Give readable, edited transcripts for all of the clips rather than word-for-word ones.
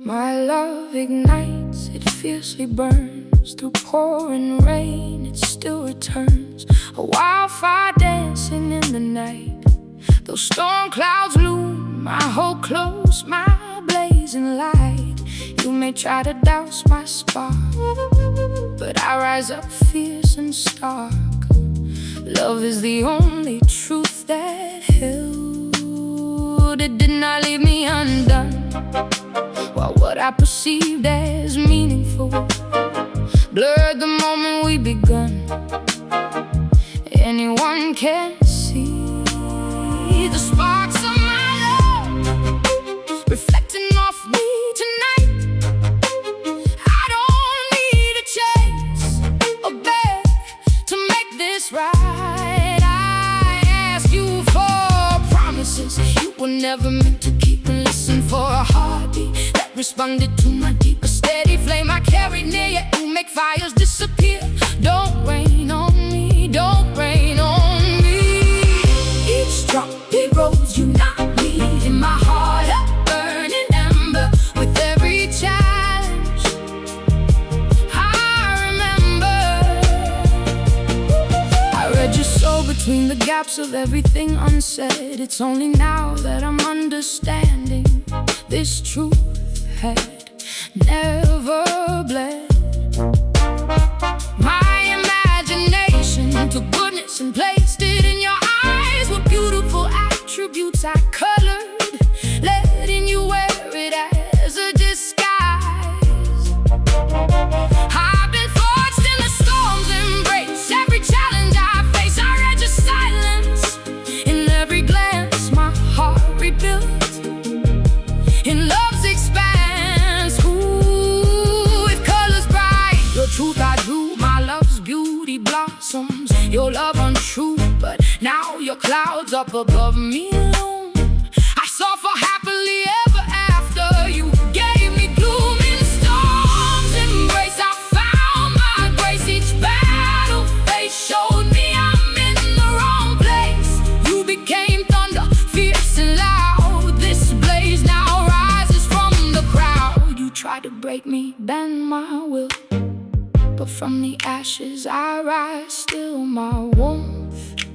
My love ignites, it fiercely burns. Through pouring rain, it still returns. A wildfire dancing in the night. Those storm clouds loom, my hope close, my blazing light. You may try to douse my spark, but I rise up fierce and stark. Love is the only truth that held. It did not leave me undone, while what I perceived as meaningful blurred the moment we begun. Anyone can see the sparks of my love reflecting off me tonight. I don't need a chase or beg to make this right. I ask you for promises you were never meant to keep, and listen for a heartbeat that responded to my deep. A steady flame I carry near you, you make fires disappear. Don't rain on me, don't rain on me. Each drop erodes, you knock me in my heart, a burning ember with every challenge. I remember I read your soul between the gaps of everything unsaid. It's only now that I'm understanding this truth had never bled. My imagination took goodness and placed it in your eyes. What beautiful attributes I colored, letting you wear it as a disguise. I've been forged in the storm's embrace. Every challenge I face, I read your silence. In every glance, my heart rebuilt in love's expanse. Ooh, with colors bright, your truth I drew. My love's beauty blossoms, your love untrue. But now your clouds up above me loom. I saw for happily ever after. You gave me gloom in storm's embrace. I found my grace. Each battle face showed me I'm in the wrong place. You became thunder, fierce and loud. This blaze now rises from the crowd. You tried to break me, bend my will, but from the ashes I rise still. My warmth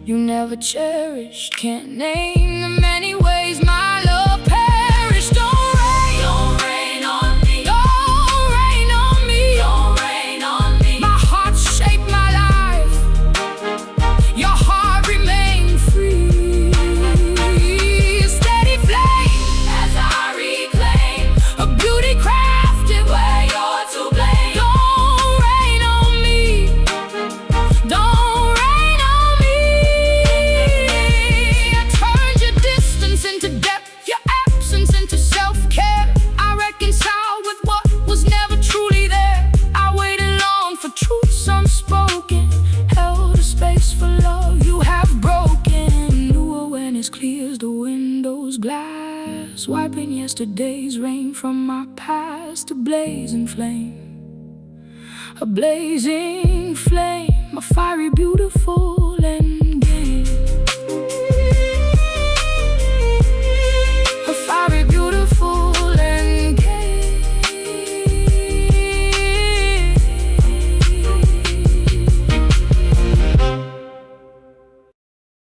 you never cherished, can't name the many ways my love perished. Don't rain on me, don't rain on me, don't rain on me. My heart shaped my life, your heart remained free. A steady flame as I reclaim a beauty crafted where you're to blame. Don't rain on me, don't rain on me. I turned your distance into depth, your absence into self-care. I reconciled with what was never truly there. I waited long for truths unspoken, held a space for love you have broken. New awareness clears the window's glass, wiping yesterday's rain from my past. A blazing flame, a blazing flame, a fiery, beautiful and